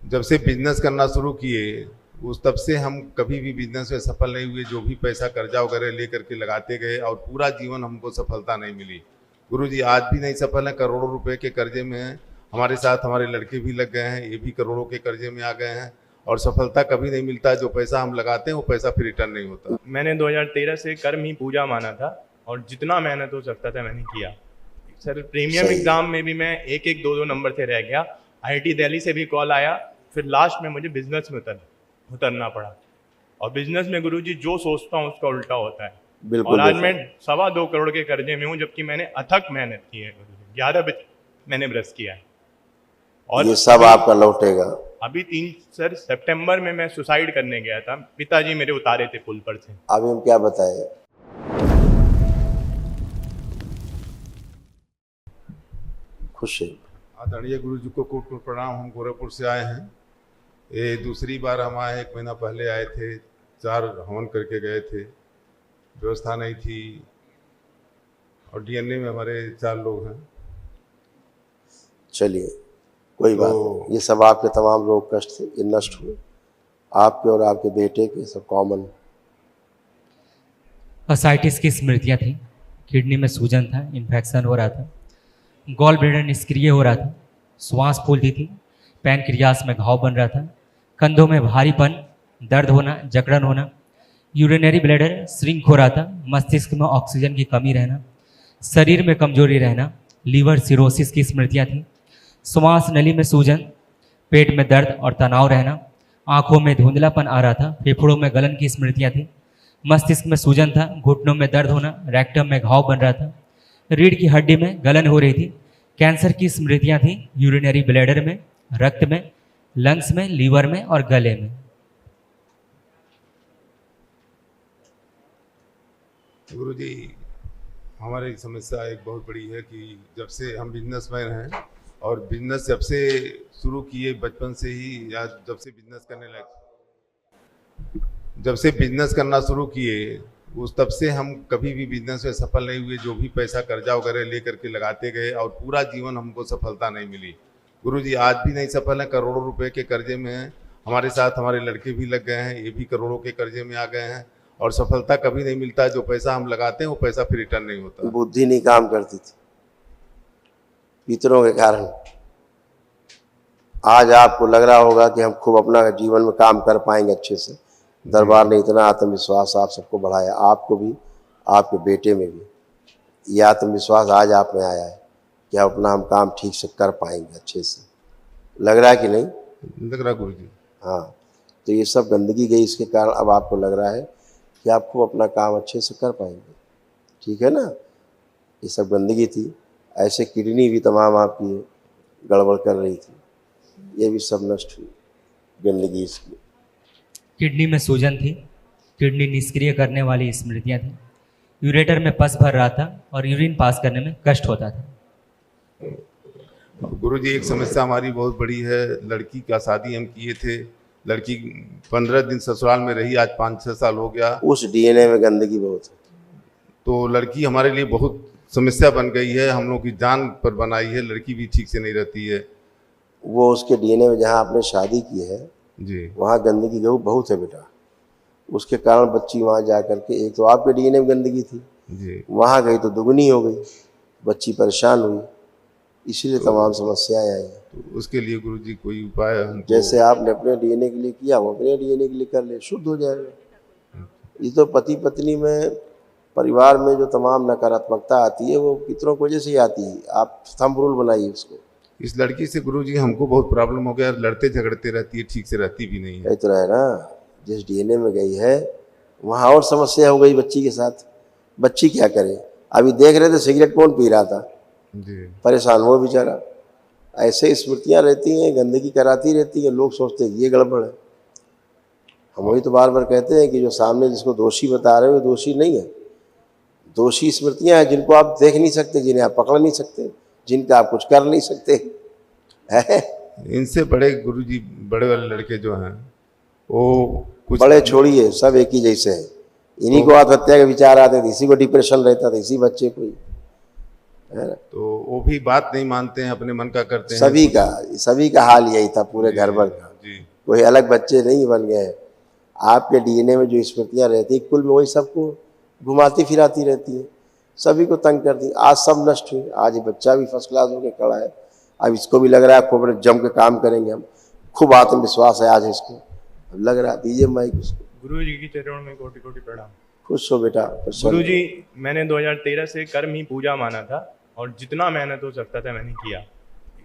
जब से बिजनेस करना शुरू किए उस तब से हम कभी भी बिजनेस में सफल नहीं हुए। जो भी पैसा कर्जा वगैरह ले करके लगाते गए और पूरा जीवन हमको सफलता नहीं मिली। गुरुजी आज भी नहीं सफल है, करोड़ों रुपए के कर्जे में हैं। हमारे साथ हमारे लड़के भी लग गए हैं, ये भी करोड़ों के कर्जे में आ गए हैं और सफलता कभी नहीं मिलता। जो पैसा हम लगाते हैं वो पैसा फिर रिटर्न नहीं होता। मैंने 2013 से कर्म ही पूजा माना था और जितना मेहनत हो सकता था मैंने किया। सर प्रीमियम एग्जाम में भी मैं एक एक दो नंबर से रह गया। IIT दिल्ली से भी कॉल आया, फिर लास्ट में मुझे बिजनेस में उतरना पड़ा। और बिजनेस में गुरुजी जो सोचता हूँ उसका उल्टा होता है। और आज मैं 2.25 करोड़ के कर्जे में हूँ, जबकि मैंने अथक मेहनत की है। 11 बजे मैंने ब्रश किया है और ये सब आपका लौटेगा। अभी 3 सितंबर में मैं सुसाइड करने गया था, पिताजी मेरे उतारे थे पुल पर से। अभी हम क्या बताएं? खुश है। आदरणीय गुरु जी को कोट कोट प्रणाम। हम गोरखपुर से आए हैं। ये दूसरी बार हम आए, 1 महीना पहले आए थे, 4 हवन करके गए थे, व्यवस्था नहीं थी और DNA में हमारे 4 लोग हैं। चलिए कोई बात नहीं, ये सब आपके तमाम रोग कष्ट थे, ये नष्ट हुए। आपके और आपके बेटे के सब कॉमन। असाइटिस की स्मृतियाँ थी, किडनी में सूजन था, इन्फेक्शन हो रहा था, गॉल ब्लैडर निष्क्रिय हो रहा था, श्वास फूलती थी, पैनक्रियास में घाव बन रहा था, कंधों में भारीपन, दर्द होना, जकड़न होना, यूरिनरी ब्लैडर श्रिंक हो रहा था, मस्तिष्क में ऑक्सीजन की कमी रहना, शरीर में कमजोरी रहना, लीवर सिरोसिस की स्मृतियाँ थी, श्वास नली में सूजन, पेट में दर्द और तनाव रहना, आंखों में धुंधलापन आ रहा था, फेफड़ों में गलन की स्मृतियाँ थी, मस्तिष्क में सूजन था, घुटनों में दर्द होना, रेक्टम में घाव बन रहा था, रीढ़ की हड्डी में गलन हो रही थी, कैंसर की स्मृतियाँ थी, यूरिनरी ब्लैडर में, रक्त में, लंग्स में, लीवर में और गले में। गुरुजी हमारी समस्या एक बहुत बड़ी है कि जब से हम बिजनेसमैन हैं और बिजनेस जब से शुरू किए बचपन से ही, या जब से बिजनेस करना शुरू किए उस तब से हम कभी भी बिजनेस में सफल नहीं हुए। जो भी पैसा कर्जा वगैरह ले करके लगाते गए और पूरा जीवन हमको सफलता नहीं मिली। गुरुजी आज भी नहीं सफल है, करोड़ों रुपए के कर्जे में हैं। हमारे साथ हमारे लड़के भी लग गए हैं, ये भी करोड़ों के कर्जे में आ गए हैं और सफलता कभी नहीं मिलता। जो पैसा हम लगाते हैं वो पैसा फिर रिटर्न नहीं होता। बुद्धि नहीं काम करती थी पितरों के कारण। आज आपको लग रहा होगा कि हम खूब अपना जीवन में काम कर पाएंगे अच्छे से। दरबार ने इतना आत्मविश्वास आप सबको बढ़ाया, आपको भी, आपके बेटे में भी। ये आत्मविश्वास आज आप में आया है कि अपना हम काम ठीक से कर पाएंगे अच्छे से। लग रहा है कि नहीं? लग रहा गुरुजी। हाँ, तो ये सब गंदगी गई, इसके कारण अब आपको लग रहा है कि आप खूब अपना काम अच्छे से कर पाएंगे। ठीक है ना? ये सब गंदगी थी। ऐसे किडनी भी तमाम आपकी गड़बड़ कर रही थी, ये भी सब नष्ट हुई गंदगी इसकी। किडनी में सूजन थी, किडनी निष्क्रिय करने वाली स्मृतियाँ थी, यूरेटर में पस भर रहा था और यूरिन पास करने में कष्ट होता था। गुरुजी एक समस्या हमारी बहुत बड़ी है। लड़की का शादी हम किए थे, लड़की 15 दिन ससुराल में रही, आज 5-6 साल हो गया। उस DNA में गंदगी बहुत है, तो लड़की हमारे लिए बहुत समस्या बन गई है। हम लोग की जान पर बनाई है। लड़की भी ठीक से नहीं रहती है। वो उसके DNA में जहाँ आपने शादी की है जी, वहाँ गंदगी बहुत है बेटा। उसके कारण बच्ची वहाँ जा कर के, एक तो आपके DNA में गंदगी थी जी, वहाँ गई तो दुगनी हो गई, बच्ची परेशान हुई, इसीलिए तमाम समस्याएं आई हैं। तो उसके लिए गुरुजी कोई उपाय हमको। जैसे आपने अपने DNA के लिए किया, वो अपने DNA के लिए कर ले, शुद्ध हो जाएगा। ये तो पति पत्नी में, परिवार में जो तमाम नकारात्मकता आती है वो पितरों की वजह से ही आती है। आप थंब रूल बनाइए उसको। इस लड़की से गुरुजी हमको बहुत प्रॉब्लम हो गया, लड़ते झगड़ते रहती है, ठीक से रहती भी नहीं है। कह तो रहे ना, जिस DNA में गई है वहाँ और समस्या हो गई बच्ची के साथ। बच्ची क्या करे? अभी देख रहे थे सिगरेट कौन पी रहा था जी, परेशान हो बेचारा। ऐसे स्मृतियाँ रहती हैं, गंदगी कराती रहती है, लोग सोचते हैं ये गड़बड़ है। हम वही तो बार बार कहते हैं कि जो सामने जिसको दोषी बता रहे हो वो दोषी नहीं है। दोषी स्मृतियाँ हैं जिनको आप देख नहीं सकते, जिन्हें आप पकड़ नहीं सकते, जिनका आप कुछ कर नहीं सकते है। इनसे बड़े गुरुजी, बड़े वाले लड़के जो हैं वो कुछ बड़े छोड़िए, सब एक ही जैसे हैं। इन्हीं को आत्महत्या के विचार आते थे, इसी को डिप्रेशन रहता था, इसी बच्चे को ही, है ना? तो वो भी बात नहीं मानते हैं, अपने मन का करते हैं। सभी का हाल यही था पूरे घर भर का। कोई अलग बच्चे नहीं बन गए हैं। आपके डीएनए में जो स्मृतियाँ रहती हैं कुल में वही सबको घुमाती फिराती रहती हैं, सभी को तंग करती हैं। आज सब नष्ट हुए। आज ये बच्चा भी फर्स्ट क्लास होकर खड़ा है, अब इसको भी लग रहा है खूब जम के काम करेंगे हम, खूब आत्मविश्वास है आज इसको, अब लग रहा है। दीजिए माइक उसको। गुरु जी के चरणों में कोटि कोटि प्रणाम। खुश हो बेटा, प्रसन्न गुरु हो। जी, मैंने 2013 से कर्म ही पूजा माना था और जितना मेहनत हो सकता था मैंने किया।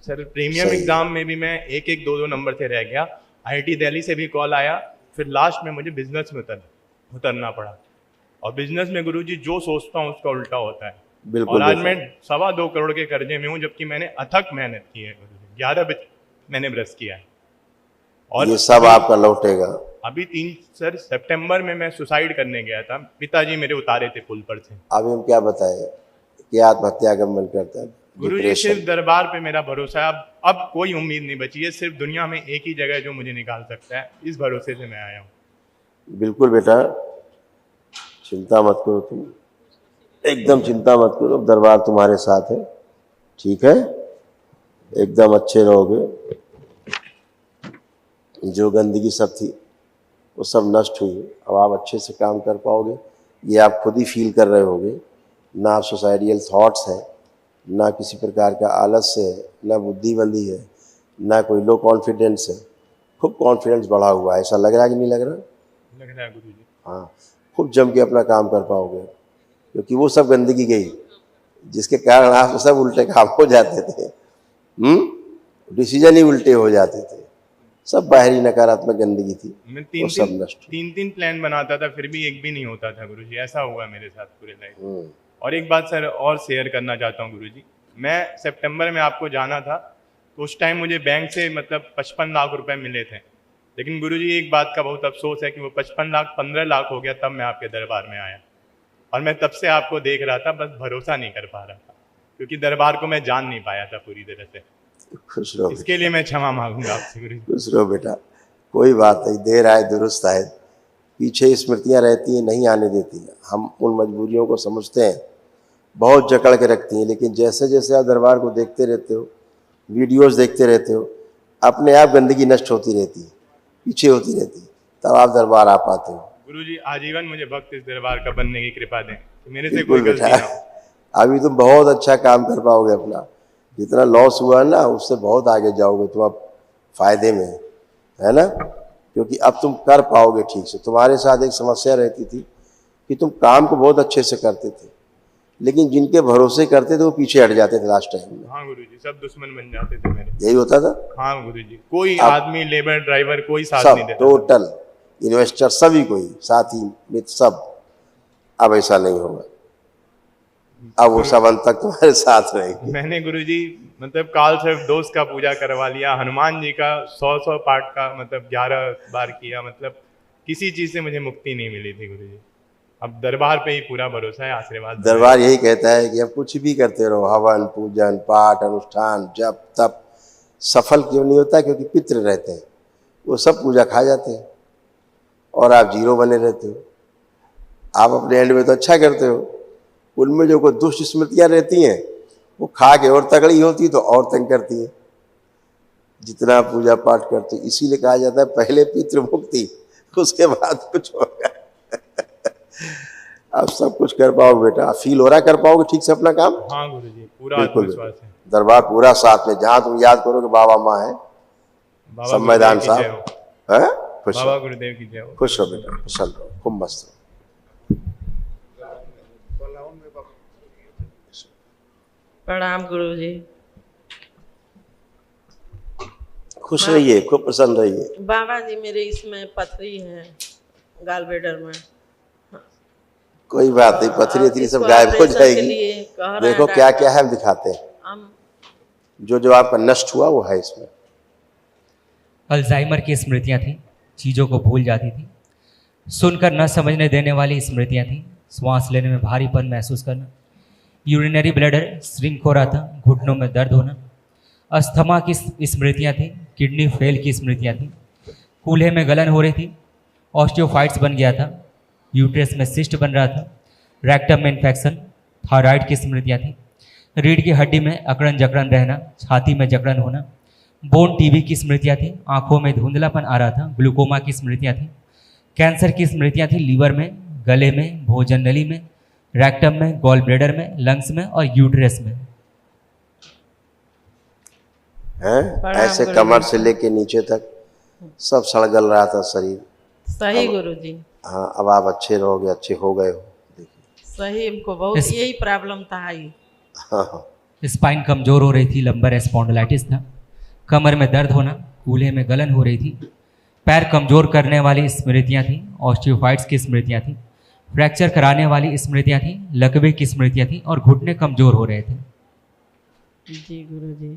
सर प्रीमियम सही। एग्जाम में भी मैं एक एक दो दो नंबर से रह गया। आईआईटी दिल्ली से भी कॉल आया, फिर लास्ट में मुझे बिजनेस में उतरना पड़ा। और बिजनेस में गुरुजी जो सोचता हूँ उसका उल्टा होता है। बिल्कुल और आज बिल्कुल। मैं 2.25 करोड़ के कर्जे में हूँ, जबकि मैंने अथक मेहनत की है गुरुजी। 11 मैंने ब्रश किया है। और ये सब आपका लौटेगा। अभी 3 सितंबर में मैं सुसाइड करने गया था, पिताजी मेरे उतारे थे पुल पर से। अभी हम क्या बताएं कि आत्महत्या का मन करता है। गुरुजी डिप्रेशन। सिर्फ दरबार पे मेरा भरोसा है। अब कोई उम्मीद नहीं बची है। सिर्फ दुनिया में एक ही जगह है जो मुझे निकाल सकता है। इस भरोसे से मैं आया हूँ। बिल्कुल बेटा, चिंता मत करो तुम, एकदम चिंता मत करो। दरबार तुम्हारे साथ है, ठीक है, एकदम अच्छे रहोगे। जो गंदगी सब थी वो सब नष्ट हुई। अब आप अच्छे से काम कर पाओगे, ये आप खुद ही फील कर रहे होगे। ना सुसाइडियल थॉट्स है, ना किसी प्रकार का आलस्य है, ना बुद्धिबंदी है, ना कोई लो कॉन्फिडेंस है। खूब कॉन्फिडेंस बढ़ा हुआ है। ऐसा लग रहा है कि नहीं लग रहा? लग रहा है गुरुजी। हाँ, खूब जम के अपना काम कर पाओगे, क्योंकि वो सब गंदगी गई जिसके कारण आप सब उल्टे काम हो जाते थे। डिसीजन ही उल्टे हो जाते थे। सब बाहरी नकारात्मक गंदगी थी, मैं वो सब नष्ट। तीन प्लान बनाता था, फिर भी एक भी नहीं होता था गुरुजी। ऐसा हुआ मेरे साथ पूरे लाइफ। हम्म, और एक बात सर और शेयर करना चाहता हूँ गुरुजी। मैं सितंबर में आपको जाना था, तो उस टाइम मुझे बैंक से मतलब 55 लाख रुपए मिले थे। लेकिन गुरुजी एक बात का बहुत अफसोस है कि वो 55 लाख 15 लाख हो गया, तब मैं आपके दरबार में आया। और मैं तब से आपको देख रहा था, बस भरोसा नहीं कर पा रहा था, क्योंकि दरबार को मैं जान नहीं पाया था पूरी तरह से। खुश रहो इसके लिए मैं क्षमा मांगूंगा आपसे गुरुजी। खुश रहो बेटा, कोई बात नहीं, देर आए दुरुस्त आए। पीछे स्मृतियाँ रहती हैं, नहीं आने देती हैं। हम उन मजबूरियों को समझते हैं, बहुत जकड़ के रखती हैं, लेकिन जैसे जैसे आप दरबार को देखते रहते हो, वीडियोस देखते रहते हो, अपने आप गंदगी नष्ट होती रहती है, पीछे होती रहती है, तब आप दरबार आ पाते हो। गुरुजी आजीवन मुझे भक्त इस दरबार का बनने की कृपा दें, कि मेरे से बिल्कुल कोई गलती बेटा, ना हो। अभी तुम बहुत अच्छा काम कर पाओगे अपना। जितना लॉस हुआ ना, उससे बहुत आगे जाओगे तुम, अब फायदे में है ना, क्योंकि अब तुम कर पाओगे ठीक से। तुम्हारे साथ एक समस्या रहती थी कि तुम काम को बहुत अच्छे से करते थे, लेकिन जिनके भरोसे करते थे वो पीछे हट जाते थे लास्ट टाइम में। हाँ गुरुजी, सब दुश्मन बन जाते थे मेरे। यही होता था। हाँ गुरुजी, कोई अब- आदमी, लेबर, ड्राइवर, कोई साथ सब नहीं देता था। टोटल इन्वेस्टर सभी कोई, साथी मित्र सब। अब ऐसा नहीं होगा, अब वो सब अंत तक तुम्हारे साथ रहेंगे। मैंने गुरुजी मतलब काल से दोस्त का पूजा करवा लिया, हनुमान जी का 100 पाठ का मतलब 11 बार किया। मतलब किसी चीज से मुझे मुक्ति नहीं मिली थी गुरुजी। अब दरबार पे ही पूरा भरोसा है, आशीर्वाद। दरबार यही कहता है कि अब कुछ भी करते रहो, हवन, पूजन, पाठ, अनुष्ठान, जप तप, सफल क्यों नहीं होता? क्योंकि पितृ रहते हैं, वो सब पूजा खा जाते हैं और आप जीरो बने रहते हो। आप अपने एंड में तो अच्छा करते हो, उनमें जो कोई दुष्ट स्मृतियाँ रहती हैं वो खा के और तगड़ी होती तो और तंग करती हैं। जितना आप पूजा पाठ करते हो, इसीलिए कहा जाता है पहले पितृ मुक्ति, उसके बाद कुछ होगा। आप सब कुछ कर पाओगे बेटा, फील हो रहा है कर पाओगे ठीक से अपना काम। हाँ गुरुजी, पूरा बिल्कुल आत्मविश्वास है। दरबार पूरा साथ में, जहाँ तुम याद करोगे बाबा माँ है, बाबा संविधान गुरुदेव की जय साहब हो। है। खुश बाबा रहो, गुरुदेव की जय हो। खुश रहो बेटा, प्रसन्न रहो, खूब मस्त रहो। प्रणाम गुरुजी। खुश रहिए, खूब प्रसन्न रहिए। बाबा जी मेरे इसमें पथरी है गालब्लेडर में। कोई बात नहीं, पथरी वथरी सब इसको गायब हो ऑपरेशन के जाएगी। लिए कह रहे हैं देखो क्या डॉक्टर। क्या है, हम दिखाते हैं। हम जो जो आपका नष्ट हुआ वो है इसमें। अल्जाइमर की स्मृतियाँ थी, चीज़ों को भूल जाती थी, सुनकर न समझने देने वाली स्मृतियाँ थी, सांस लेने में भारीपन महसूस करना, यूरिनरी ब्लैडर श्रिंक हो रहा था, घुटनों में दर्द होना, अस्थमा की स्मृतियाँ थी, किडनी फेल की स्मृतियाँ थी, कूल्हे में गलन हो रही थी, ऑस्टियोफाइट्स बन गया था, यूट्रस में सिस्ट बन रहा था, रेक्टम में इन्फेक्शन, थायराइड की स्मृतियाँ थी, रीढ़ की हड्डी में अकड़न जकड़न रहना, छाती में जकड़न होना, बोन टीबी की स्मृतियाँ थी, आंखों में धुंधलापन आ रहा था, ग्लूकोमा की स्मृतियाँ थी, कैंसर की स्मृतियाँ थी, लीवर में, गले में, भोजन नली में, रेक्टम में, गॉल ब्लैडर में, लंग्स में और यूट्रस में। हैं ऐसे कमर से लेके नीचे तक सब सड़ गल रहा था शरीर। सही गुरुजी, हाँ, अब आप अच्छे रहोगे, अच्छे हो गए हो। देखिए, सही हमको बहुत इस- यही प्रॉब्लम था ही। हाँ हाँ, स्पाइन कमजोर हो रही थी, लंबर स्पॉन्डिलाइटिस था, कमर में दर्द होना, कूल्हे में गलन हो रही थी, पैर कमजोर करने वाली स्मृतियाँ थी, ऑस्टियोफाइट्स की स्मृतियाँ थी, फ्रैक्चर कराने वाली स्मृतियाँ थी, लकवे की स्मृतियाँ थी और घुटने कमजोर हो रहे थे। जी गुरुजी,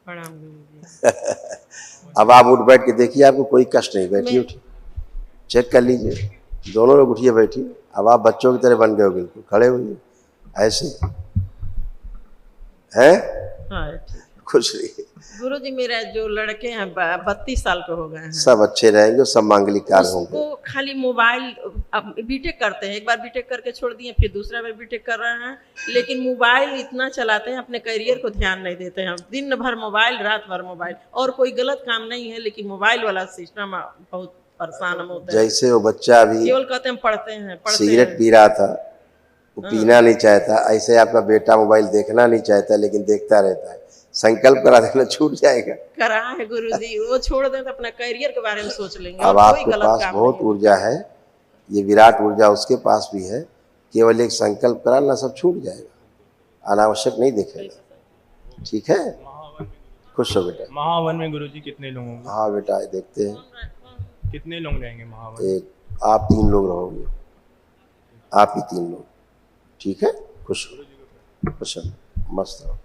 प्रणाम गुरुजी। अब आप उठ बैठ के देखिए, आपको कोई कष्ट नहीं। बैठिए, उठिए, चेक कर लीजिए, दोनों लोग उठिए, बैठिए। अब आप बच्चों की तरह बन गए हो, बिल्कुल खड़े होइए ऐसे। हैं हाँ ठीक। खुश रहिए, गुरुजी, मेरा जो लड़के हैं 32 साल के हो गए हैं, सब अच्छे रहेंगे, सब मांगलिक कार्य होंगे। उसको खाली मोबाइल, अब बीटेक करते हैं, एक बार बीटेक करके छोड़ दिए, फिर दूसरा बार बीटेक कर रहे हैं, लेकिन मोबाइल इतना चलाते हैं, अपने करियर को ध्यान नहीं देते हैं। दिन भर मोबाइल, रात भर मोबाइल, और कोई गलत काम नहीं है, लेकिन मोबाइल वाला सिस्टम बहुत परेशान हम होते हैं। जैसे वो बच्चा अभी केवल कहते हैं पढ़ते हैं, पढ़ते सिगरेट हैं। पी रहा था, वो पीना नहीं चाहता, ऐसे आपका बेटा मोबाइल देखना नहीं चाहता, लेकिन देखता रहता है। संकल्प करा देना, छूट जाएगा। करा है गुरुजी, वो छोड़ दें तो अपना करियर के बारे में सोच लेंगे। अब और कोई आपके गलत पास काम बहुत नहीं है। ऊर्जा है, ये विराट ऊर्जा उसके पास भी है। केवल एक संकल्प कराना, सब छूट जाएगा, अनावश्यक नहीं देखेगा। ठीक है, खुश हो बेटा। महावन में गुरुजी कितने लोगों को, हाँ बेटा, देखते हैं। कितने लोग रहेंगे महावन? एक आप 3 लोग रहोगे, आप ही 3 लोग। ठीक है, खुश हो, खुश हो, मस्त रहो।